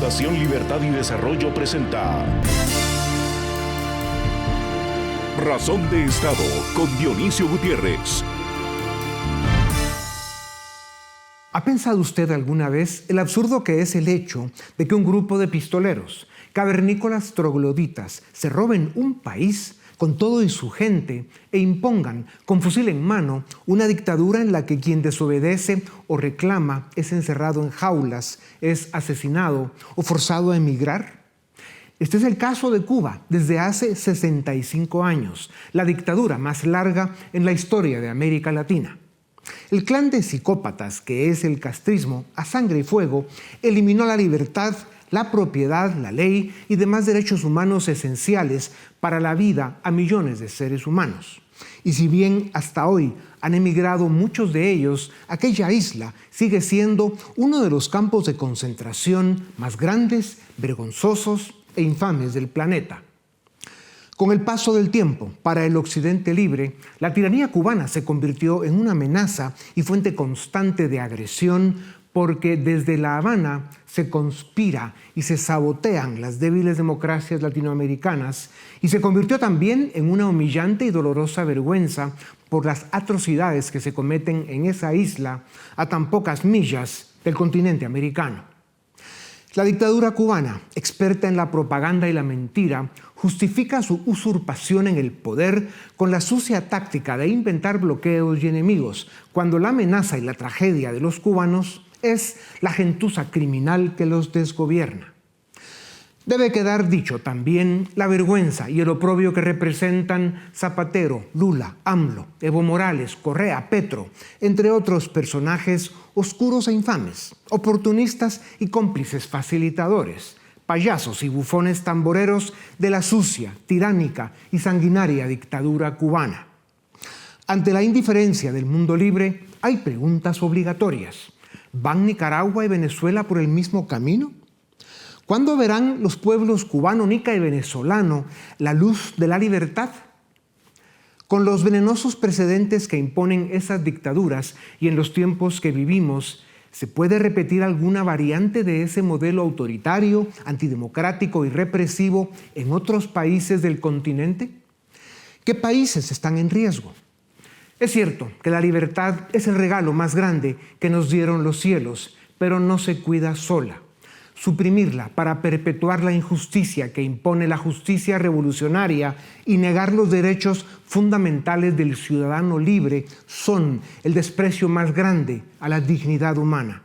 Fundación Libertad y Desarrollo presenta Razón de Estado con Dionisio Gutiérrez. ¿Ha pensado usted alguna vez el absurdo que es el hecho de que un grupo de pistoleros, cavernícolas trogloditas, se roben un país con todo y su gente e impongan, con fusil en mano, una dictadura en la que quien desobedece o reclama es encerrado en jaulas, es asesinado o forzado a emigrar? Este es el caso de Cuba desde hace 65 años, la dictadura más larga en la historia de América Latina. El clan de psicópatas que es el castrismo a sangre y fuego eliminó la libertad, la propiedad, la ley y demás derechos humanos esenciales para la vida a millones de seres humanos. Y si bien hasta hoy han emigrado muchos de ellos, aquella isla sigue siendo uno de los campos de concentración más grandes, vergonzosos e infames del planeta. Con el paso del tiempo, para el Occidente libre, la tiranía cubana se convirtió en una amenaza y fuente constante de agresión porque desde La Habana se conspira y se sabotean las débiles democracias latinoamericanas y se convirtió también en una humillante y dolorosa vergüenza por las atrocidades que se cometen en esa isla a tan pocas millas del continente americano. La dictadura cubana, experta en la propaganda y la mentira, justifica su usurpación en el poder con la sucia táctica de inventar bloqueos y enemigos, cuando la amenaza y la tragedia de los cubanos es la gentuza criminal que los desgobierna. Debe quedar dicho también la vergüenza y el oprobio que representan Zapatero, Lula, AMLO, Evo Morales, Correa, Petro, entre otros personajes oscuros e infames, oportunistas y cómplices facilitadores, payasos y bufones tamboreros de la sucia, tiránica y sanguinaria dictadura cubana. Ante la indiferencia del mundo libre, hay preguntas obligatorias. ¿Van Nicaragua y Venezuela por el mismo camino? ¿Cuándo verán los pueblos cubano, nica y venezolano la luz de la libertad? Con los venenosos precedentes que imponen esas dictaduras y en los tiempos que vivimos, ¿se puede repetir alguna variante de ese modelo autoritario, antidemocrático y represivo en otros países del continente? ¿Qué países están en riesgo? Es cierto que la libertad es el regalo más grande que nos dieron los cielos, pero no se cuida sola. Suprimirla para perpetuar la injusticia que impone la justicia revolucionaria y negar los derechos fundamentales del ciudadano libre son el desprecio más grande a la dignidad humana.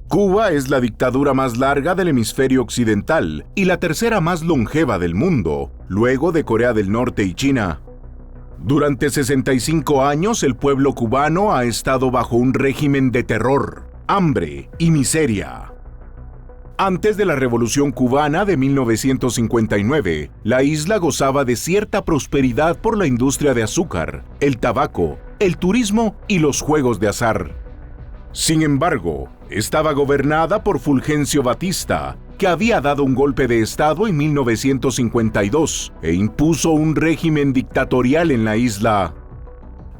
Cuba es la dictadura más larga del hemisferio occidental y la tercera más longeva del mundo, luego de Corea del Norte y China. Durante 65 años, el pueblo cubano ha estado bajo un régimen de terror, hambre y miseria. Antes de la Revolución Cubana de 1959, la isla gozaba de cierta prosperidad por la industria de azúcar, el tabaco, el turismo y los juegos de azar. Sin embargo, estaba gobernada por Fulgencio Batista, que había dado un golpe de Estado en 1952 e impuso un régimen dictatorial en la isla.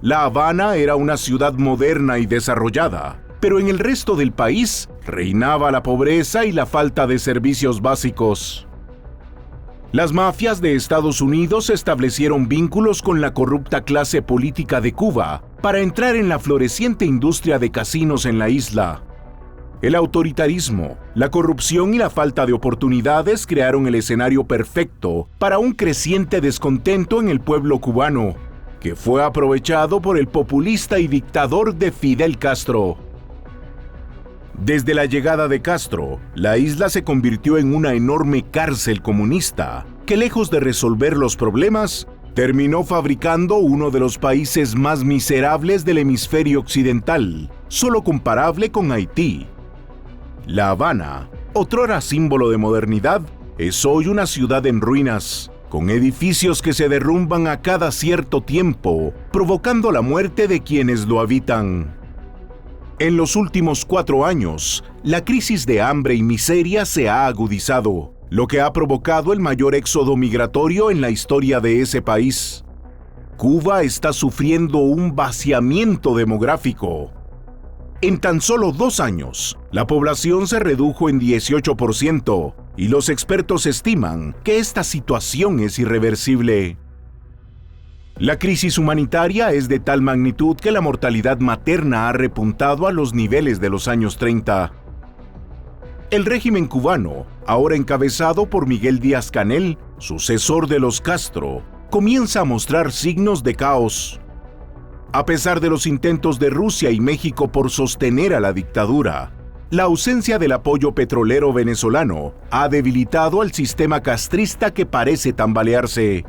La Habana era una ciudad moderna y desarrollada, pero en el resto del país reinaba la pobreza y la falta de servicios básicos. Las mafias de Estados Unidos establecieron vínculos con la corrupta clase política de Cuba para entrar en la floreciente industria de casinos en la isla. El autoritarismo, la corrupción y la falta de oportunidades crearon el escenario perfecto para un creciente descontento en el pueblo cubano, que fue aprovechado por el populista y dictador de Fidel Castro. Desde la llegada de Castro, la isla se convirtió en una enorme cárcel comunista, que lejos de resolver los problemas, terminó fabricando uno de los países más miserables del hemisferio occidental, solo comparable con Haití. La Habana, otrora símbolo de modernidad, es hoy una ciudad en ruinas, con edificios que se derrumban a cada cierto tiempo, provocando la muerte de quienes lo habitan. En los últimos 4 años, la crisis de hambre y miseria se ha agudizado, lo que ha provocado el mayor éxodo migratorio en la historia de ese país. Cuba está sufriendo un vaciamiento demográfico. En tan solo 2 años, la población se redujo en 18% y los expertos estiman que esta situación es irreversible. La crisis humanitaria es de tal magnitud que la mortalidad materna ha repuntado a los niveles de los años 30. El régimen cubano, ahora encabezado por Miguel Díaz-Canel, sucesor de los Castro, comienza a mostrar signos de caos. A pesar de los intentos de Rusia y México por sostener a la dictadura, la ausencia del apoyo petrolero venezolano ha debilitado al sistema castrista que parece tambalearse.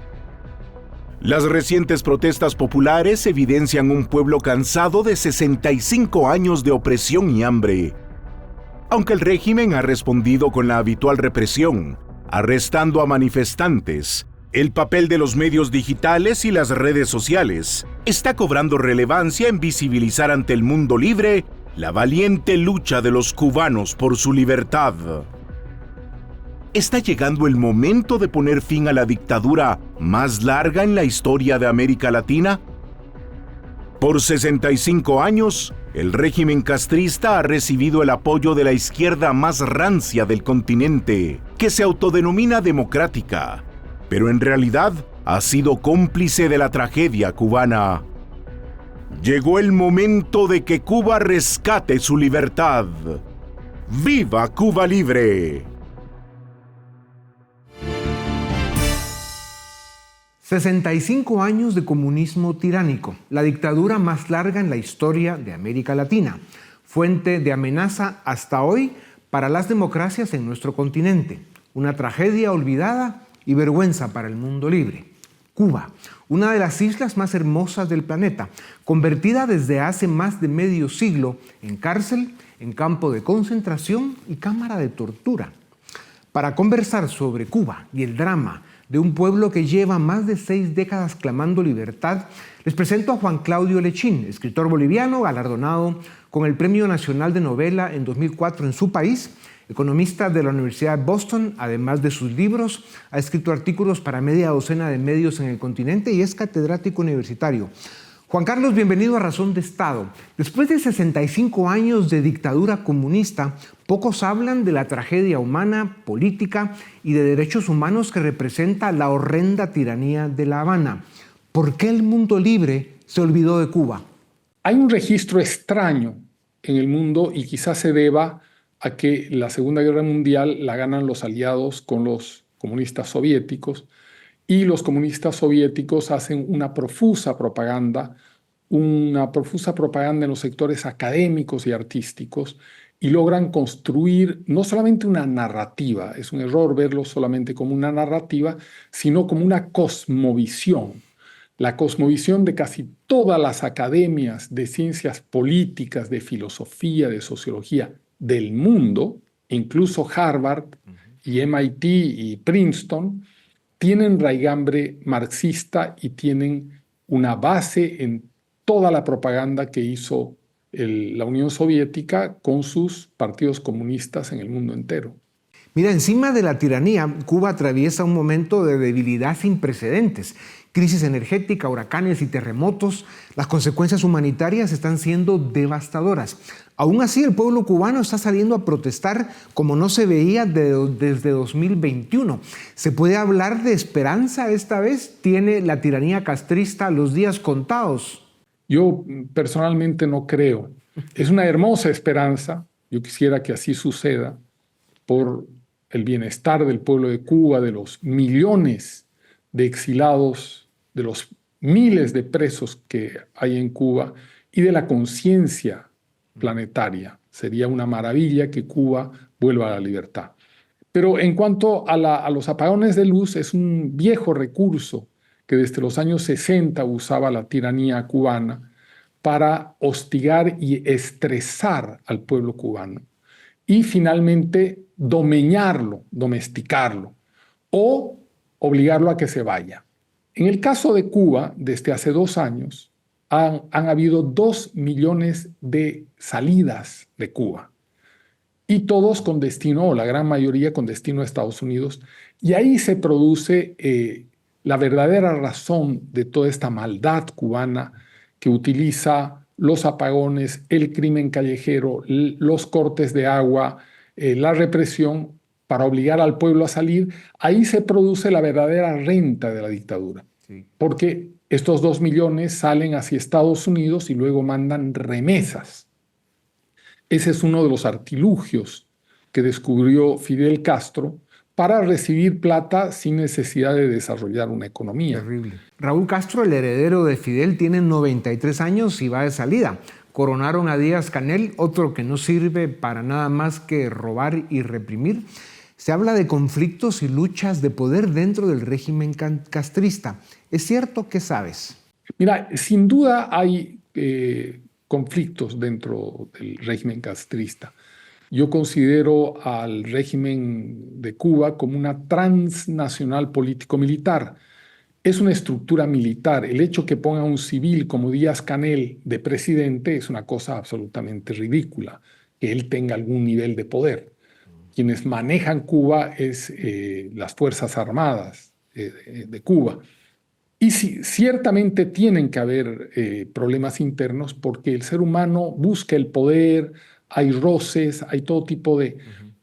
Las recientes protestas populares evidencian un pueblo cansado de 65 años de opresión y hambre. Aunque el régimen ha respondido con la habitual represión, arrestando a manifestantes, el papel de los medios digitales y las redes sociales está cobrando relevancia en visibilizar ante el mundo libre la valiente lucha de los cubanos por su libertad. ¿Está llegando el momento de poner fin a la dictadura más larga en la historia de América Latina? Por 65 años, el régimen castrista ha recibido el apoyo de la izquierda más rancia del continente, que se autodenomina democrática, pero en realidad ha sido cómplice de la tragedia cubana. Llegó el momento de que Cuba rescate su libertad. ¡Viva Cuba Libre! 65 años de comunismo tiránico, la dictadura más larga en la historia de América Latina, fuente de amenaza hasta hoy para las democracias en nuestro continente, una tragedia olvidada y vergüenza para el mundo libre. Cuba, una de las islas más hermosas del planeta, convertida desde hace más de medio siglo en cárcel, en campo de concentración y cámara de tortura. Para conversar sobre Cuba y el drama de un pueblo que lleva más de 6 décadas clamando libertad, les presento a Juan Claudio Lechín, escritor boliviano galardonado con el Premio Nacional de Novela en 2004 en su país, economista de la Universidad de Boston. Además de sus libros, ha escrito artículos para media docena de medios en el continente y es catedrático universitario. Juan Carlos, bienvenido a Razón de Estado. Después de 65 años de dictadura comunista, pocos hablan de la tragedia humana, política y de derechos humanos que representa la horrenda tiranía de La Habana. ¿Por qué el mundo libre se olvidó de Cuba? Hay un registro extraño en el mundo y quizás se deba a que la Segunda Guerra Mundial la ganan los aliados con los comunistas soviéticos, y los comunistas soviéticos hacen una profusa propaganda en los sectores académicos y artísticos, y logran construir no solamente una narrativa, es un error verlo solamente como una narrativa, sino como una cosmovisión. La cosmovisión de casi todas las academias de ciencias políticas, de filosofía, de sociología del mundo, incluso Harvard y MIT y Princeton, tienen raigambre marxista y tienen una base en toda la propaganda que hizo la Unión Soviética con sus partidos comunistas en el mundo entero. Mira, encima de la tiranía, Cuba atraviesa un momento de debilidad sin precedentes. Crisis energética, huracanes y terremotos, las consecuencias humanitarias están siendo devastadoras. Aún así, el pueblo cubano está saliendo a protestar como no se veía desde 2021. ¿Se puede hablar de esperanza esta vez? ¿Tiene la tiranía castrista los días contados? Yo personalmente no creo. Es una hermosa esperanza. Yo quisiera que así suceda por el bienestar del pueblo de Cuba, de los millones de exilados, de los miles de presos que hay en Cuba y de la conciencia planetaria. Sería una maravilla que Cuba vuelva a la libertad. Pero en cuanto a los apagones de luz, es un viejo recurso que desde los años 60 usaba la tiranía cubana para hostigar y estresar al pueblo cubano y finalmente domeñarlo, domesticarlo o obligarlo a que se vaya. En el caso de Cuba, desde hace 2 años, han habido 2 millones de salidas de Cuba y todos con destino, o la gran mayoría con destino a Estados Unidos, y ahí se produce la verdadera razón de toda esta maldad cubana que utiliza los apagones, el crimen callejero, los cortes de agua, la represión para obligar al pueblo a salir, ahí se produce la verdadera renta de la dictadura. Sí. Porque estos 2 millones salen hacia Estados Unidos y luego mandan remesas. Ese es uno de los artilugios que descubrió Fidel Castro para recibir plata sin necesidad de desarrollar una economía. Terrible. Raúl Castro, el heredero de Fidel, tiene 93 años y va de salida. Coronaron a Díaz-Canel, otro que no sirve para nada más que robar y reprimir. Se habla de conflictos y luchas de poder dentro del régimen castrista. ¿Es cierto? ¿Qué sabes? Mira, sin duda hay conflictos dentro del régimen castrista. Yo considero al régimen de Cuba como una transnacional político-militar. Es una estructura militar. El hecho que ponga un civil como Díaz-Canel de presidente es una cosa absolutamente ridícula, que él tenga algún nivel de poder. Quienes manejan Cuba es las Fuerzas Armadas de Cuba. Y sí, ciertamente tienen que haber problemas internos porque el ser humano busca el poder, hay roces, hay todo tipo de...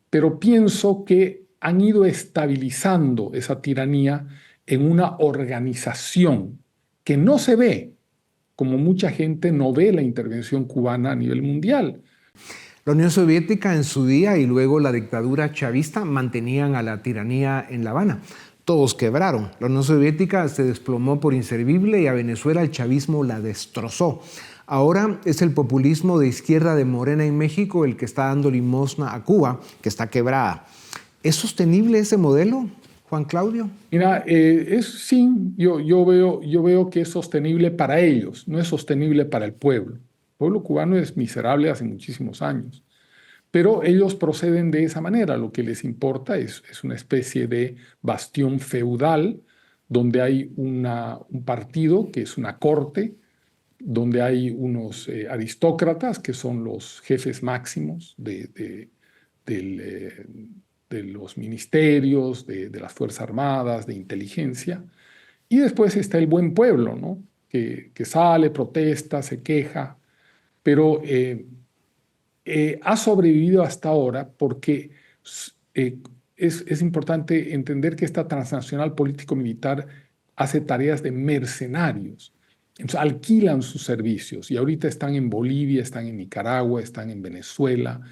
Pero pienso que han ido estabilizando esa tiranía en una organización que no se ve, como mucha gente no ve la intervención cubana a nivel mundial. La Unión Soviética en su día y luego la dictadura chavista mantenían a la tiranía en La Habana. Todos quebraron. La Unión Soviética se desplomó por inservible y a Venezuela el chavismo la destrozó. Ahora es el populismo de izquierda de Morena en México el que está dando limosna a Cuba, que está quebrada. ¿Es sostenible ese modelo, Juan Claudio? Mira, sí, yo veo que es sostenible para ellos, no es sostenible para el pueblo. El pueblo cubano es miserable hace muchísimos años, pero ellos proceden de esa manera. Lo que les importa es una especie de bastión feudal donde hay un partido que es una corte, donde hay unos aristócratas que son los jefes máximos de los ministerios, de las Fuerzas Armadas, de inteligencia, y después está el buen pueblo, ¿no? que sale, protesta, se queja, pero ha sobrevivido hasta ahora porque es importante entender que esta transnacional político-militar hace tareas de mercenarios. Entonces, alquilan sus servicios y ahorita están en Bolivia, están en Nicaragua, están en Venezuela.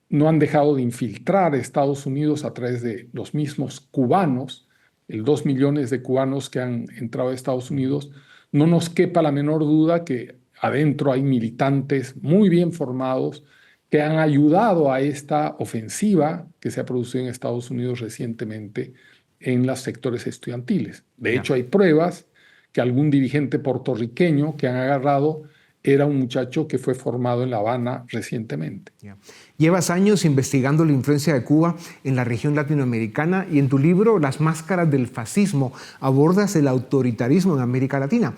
No han dejado de infiltrar a Estados Unidos a través de los mismos cubanos, el 2 millones de cubanos que han entrado a Estados Unidos. No nos quepa la menor duda que adentro hay militantes muy bien formados que han ayudado a esta ofensiva que se ha producido en Estados Unidos recientemente en los sectores estudiantiles. De hecho, hay pruebas que algún dirigente puertorriqueño que han agarrado era un muchacho que fue formado en La Habana recientemente. Llevas años investigando la influencia de Cuba en la región latinoamericana y en tu libro Las máscaras del fascismo abordas el autoritarismo en América Latina.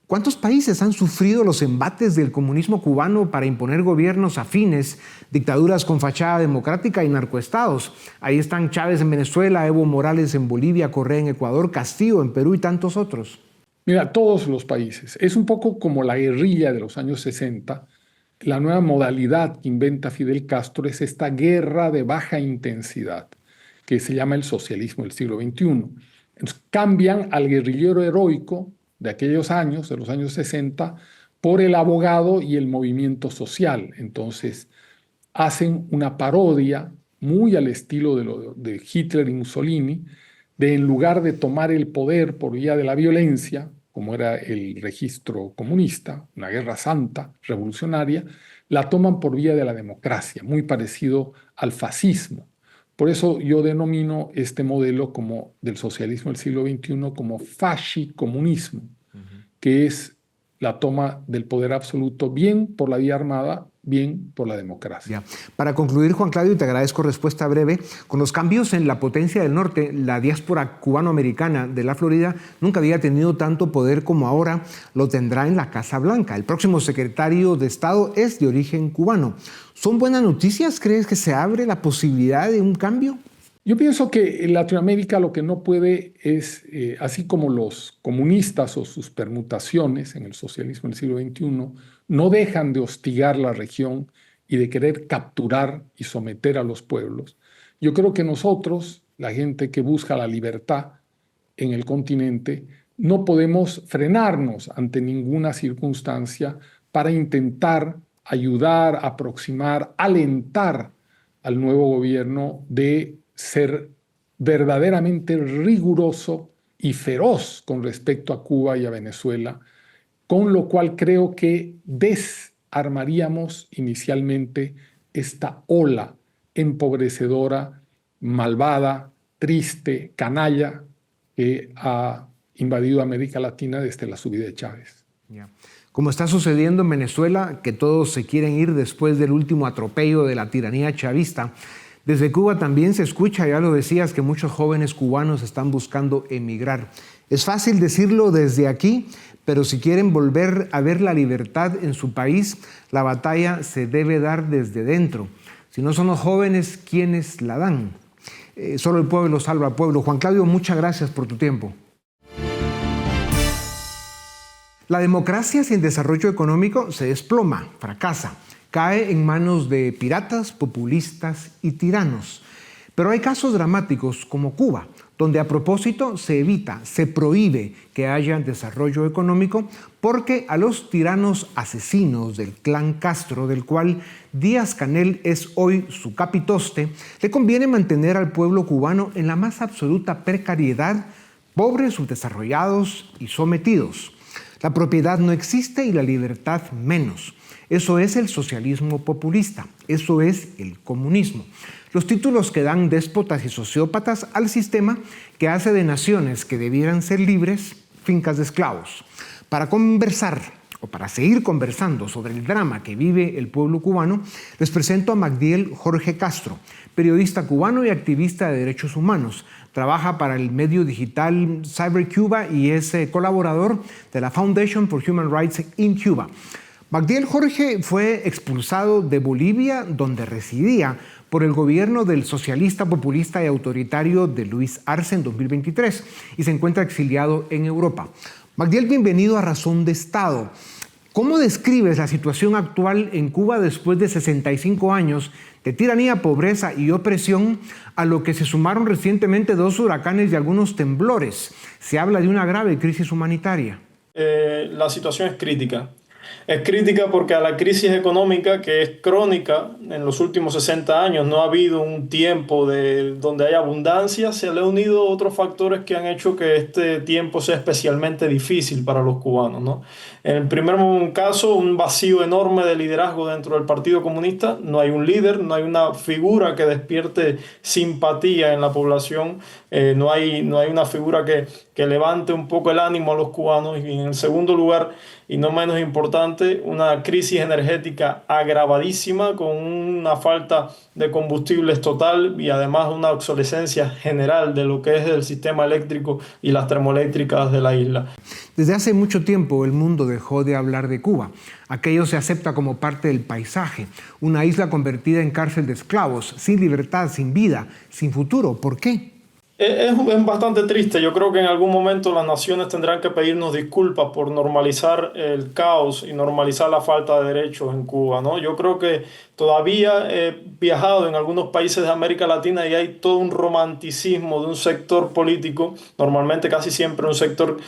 ¿Cuántos países han sufrido los embates del comunismo cubano para imponer gobiernos afines, dictaduras con fachada democrática y narcoestados? Ahí están Chávez en Venezuela, Evo Morales en Bolivia, Correa en Ecuador, Castillo en Perú y tantos otros. Mira, todos los países. Es un poco como la guerrilla de los años 60. La nueva modalidad que inventa Fidel Castro es esta guerra de baja intensidad, que se llama el socialismo del siglo XXI. Entonces, cambian al guerrillero heroico de aquellos años, de los años 60, por el abogado y el movimiento social. Entonces, hacen una parodia muy al estilo de Hitler y Mussolini, de en lugar de tomar el poder por vía de la violencia, como era el registro comunista, una guerra santa, revolucionaria, la toman por vía de la democracia, muy parecido al fascismo. Por eso yo denomino este modelo como del socialismo del siglo XXI como fascicomunismo, que es la toma del poder absoluto bien por la vía armada, bien por la democracia. Para concluir, Juan Claudio, te agradezco respuesta breve. Con los cambios en la potencia del norte, la diáspora cubanoamericana de la Florida nunca había tenido tanto poder como ahora lo tendrá en la Casa Blanca. El próximo secretario de Estado es de origen cubano. ¿Son buenas noticias? ¿Crees que se abre la posibilidad de un cambio? Yo pienso que en Latinoamérica lo que no puede es, así como los comunistas o sus permutaciones en el socialismo del siglo XXI, no dejan de hostigar la región y de querer capturar y someter a los pueblos. Yo creo que nosotros, la gente que busca la libertad en el continente, no podemos frenarnos ante ninguna circunstancia para intentar ayudar, aproximar, alentar al nuevo gobierno de ser verdaderamente riguroso y feroz con respecto a Cuba y a Venezuela, con lo cual creo que desarmaríamos inicialmente esta ola empobrecedora, malvada, triste, canalla que ha invadido América Latina desde la subida de Chávez. Yeah. Como está sucediendo en Venezuela, que todos se quieren ir después del último atropello de la tiranía chavista, desde Cuba también se escucha, ya lo decías, que muchos jóvenes cubanos están buscando emigrar. Es fácil decirlo desde aquí, pero si quieren volver a ver la libertad en su país, la batalla se debe dar desde dentro. Si no son los jóvenes, ¿quiénes la dan? Solo el pueblo salva al pueblo. Juan Claudio, muchas gracias por tu tiempo. La democracia sin desarrollo económico se desploma, fracasa, cae en manos de piratas, populistas y tiranos. Pero hay casos dramáticos como Cuba, donde a propósito se evita, se prohíbe que haya desarrollo económico porque a los tiranos asesinos del clan Castro, del cual Díaz-Canel es hoy su capitoste, le conviene mantener al pueblo cubano en la más absoluta precariedad, pobres, subdesarrollados y sometidos. La propiedad no existe y la libertad menos. Eso es el socialismo populista, eso es el comunismo. Los títulos que dan déspotas y sociópatas al sistema que hace de naciones que debieran ser libres fincas de esclavos. Para conversar o para seguir conversando sobre el drama que vive el pueblo cubano, les presento a Magdiel Jorge Castro, periodista cubano y activista de derechos humanos. Trabaja para el medio digital CyberCuba y es colaborador de la Foundation for Human Rights in Cuba. Magdiel Jorge fue expulsado de Bolivia, donde residía, por el gobierno del socialista, populista y autoritario de Luis Arce en 2023 y se encuentra exiliado en Europa. Magdiel, bienvenido a Razón de Estado. ¿Cómo describes la situación actual en Cuba después de 65 años de tiranía, pobreza y opresión, a lo que se sumaron recientemente 2 huracanes y algunos temblores? Se habla de una grave crisis humanitaria. La situación es crítica. Es crítica porque a la crisis económica, que es crónica en los últimos 60 años, no ha habido un tiempo donde hay abundancia, se le han unido otros factores que han hecho que este tiempo sea especialmente difícil para los cubanos, ¿no? En el primer caso, un vacío enorme de liderazgo dentro del Partido Comunista. No hay un líder, no hay una figura que despierte simpatía en la población, no hay una figura que levante un poco el ánimo a los cubanos. Y en el segundo lugar, y no menos importante, una crisis energética agravadísima con una falta de combustibles total y además una obsolescencia general de lo que es el sistema eléctrico y las termoeléctricas de la isla. Desde hace mucho tiempo el mundo dejó de hablar de Cuba. Aquello se acepta como parte del paisaje, una isla convertida en cárcel de esclavos, sin libertad, sin vida, sin futuro. ¿Por qué? Es bastante triste. Yo creo que en algún momento las naciones tendrán que pedirnos disculpas por normalizar el caos y normalizar la falta de derechos en Cuba, ¿no? Yo creo que todavía he viajado en algunos países de América Latina y hay todo un romanticismo de un sector político, normalmente casi siempre un sector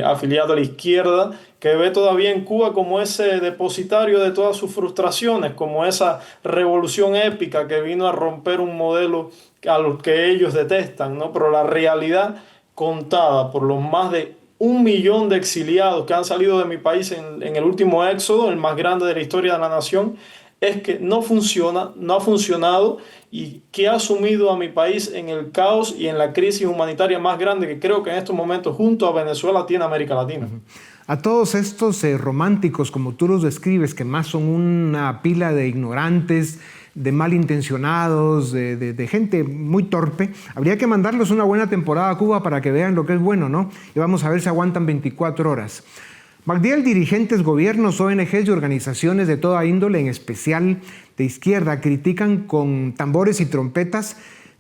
afiliado a la izquierda, que ve todavía en Cuba como ese depositario de todas sus frustraciones, como esa revolución épica que vino a romper un modelo a los que ellos detestan, ¿no? Pero la realidad contada por los más de 1 millón de exiliados que han salido de mi país en el último éxodo, el más grande de la historia de la nación, es que no funciona, no ha funcionado y que ha sumido a mi país en el caos y en la crisis humanitaria más grande que creo que en estos momentos junto a Venezuela tiene América Latina. A todos estos románticos, como tú los describes, que más son una pila de ignorantes, de malintencionados, de gente muy torpe, habría que mandarlos una buena temporada a Cuba para que vean lo que es bueno, ¿no? Y vamos a ver si aguantan 24 horas. Magdiel, dirigentes, gobiernos, ONGs y organizaciones de toda índole, en especial de izquierda, critican con tambores y trompetas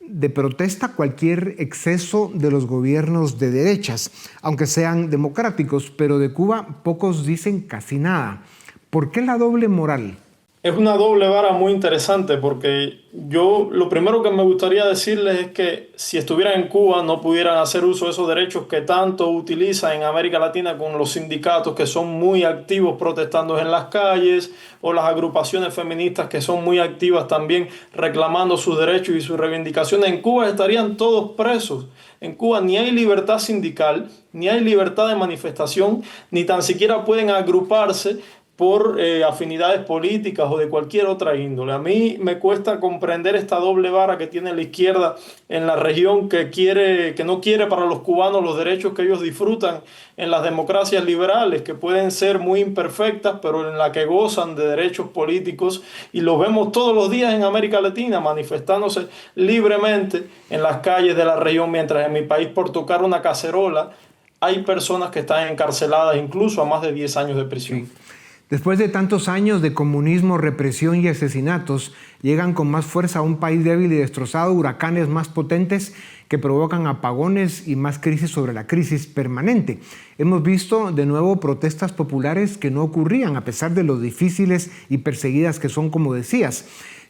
de protesta cualquier exceso de los gobiernos de derechas, aunque sean democráticos, pero de Cuba pocos dicen casi nada. ¿Por qué la doble moral? Es una doble vara muy interesante porque yo lo primero que me gustaría decirles es que si estuvieran en Cuba no pudieran hacer uso de esos derechos que tanto utilizan en América Latina con los sindicatos que son muy activos protestando en las calles, o las agrupaciones feministas que son muy activas también reclamando sus derechos y sus reivindicaciones. En Cuba estarían todos presos. En Cuba ni hay libertad sindical, ni hay libertad de manifestación, ni tan siquiera pueden agruparse por afinidades políticas o de cualquier otra índole. A mí me cuesta comprender esta doble vara que tiene la izquierda en la región, que no quiere para los cubanos los derechos que ellos disfrutan en las democracias liberales, que pueden ser muy imperfectas, pero en la que gozan de derechos políticos, y los vemos todos los días en América Latina manifestándose libremente en las calles de la región, mientras en mi país por tocar una cacerola hay personas que están encarceladas incluso a más de 10 años de prisión. Sí. Después de tantos años de comunismo, represión y asesinatos, llegan con más fuerza a un país débil y destrozado huracanes más potentes que provocan apagones y más crisis sobre la crisis permanente. Hemos visto de nuevo protestas populares que no ocurrían a pesar de lo difíciles y perseguidas que son, como decías.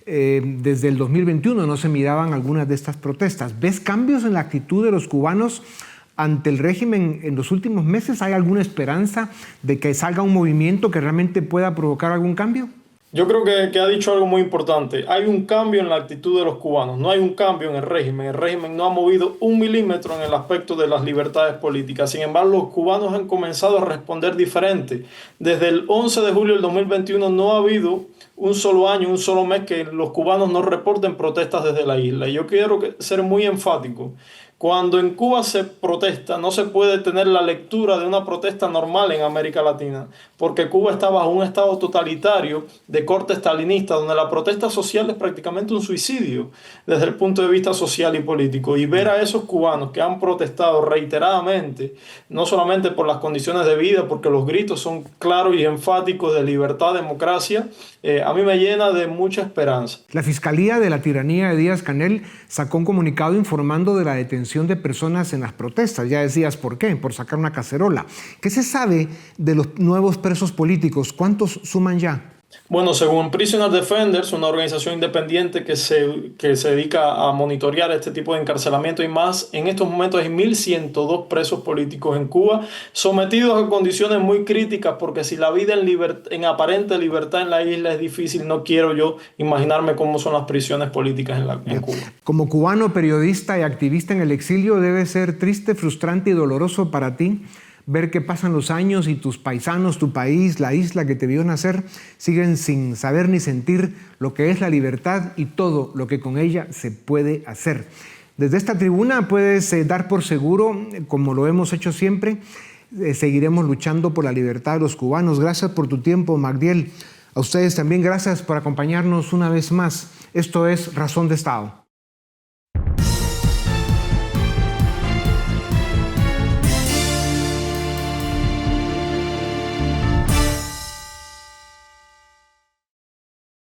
Desde el 2021 no se miraban algunas de estas protestas. ¿Ves cambios en la actitud de los cubanos ante el régimen en los últimos meses? ¿Hay alguna esperanza de que salga un movimiento que realmente pueda provocar algún cambio? Yo creo que ha dicho algo muy importante. Hay un cambio en la actitud de los cubanos, no hay un cambio en el régimen. El régimen no ha movido un milímetro en el aspecto de las libertades políticas. Sin embargo, los cubanos han comenzado a responder diferente. Desde el 11 de julio del 2021 no ha habido un solo año, un solo mes que los cubanos no reporten protestas desde la isla. Y yo quiero ser muy enfático. Cuando en Cuba se protesta, no se puede tener la lectura de una protesta normal en América Latina, porque Cuba está bajo un estado totalitario de corte estalinista, donde la protesta social es prácticamente un suicidio desde el punto de vista social y político. Y ver a esos cubanos que han protestado reiteradamente, no solamente por las condiciones de vida, porque los gritos son claros y enfáticos de libertad, democracia, a mí me llena de mucha esperanza. La Fiscalía de la Tiranía de Díaz-Canel sacó un comunicado informando de la detención de personas en las protestas. Ya decías por qué, por sacar una cacerola. ¿Qué se sabe de los nuevos presos políticos? ¿Cuántos suman ya? Bueno, según Prisoner Defenders, una organización independiente que se dedica a monitorear este tipo de encarcelamiento y más, en estos momentos hay 1.102 presos políticos en Cuba, sometidos a condiciones muy críticas, porque si la vida en aparente libertad en la isla es difícil, no quiero yo imaginarme cómo son las prisiones políticas en Cuba. Como cubano, periodista y activista en el exilio, debe ser triste, frustrante y doloroso para ti ver que pasan los años y tus paisanos, tu país, la isla que te vio nacer, siguen sin saber ni sentir lo que es la libertad y todo lo que con ella se puede hacer. Desde esta tribuna puedes dar por seguro, como lo hemos hecho siempre, seguiremos luchando por la libertad de los cubanos. Gracias por tu tiempo, Magdiel. A ustedes también gracias por acompañarnos una vez más. Esto es Razón de Estado.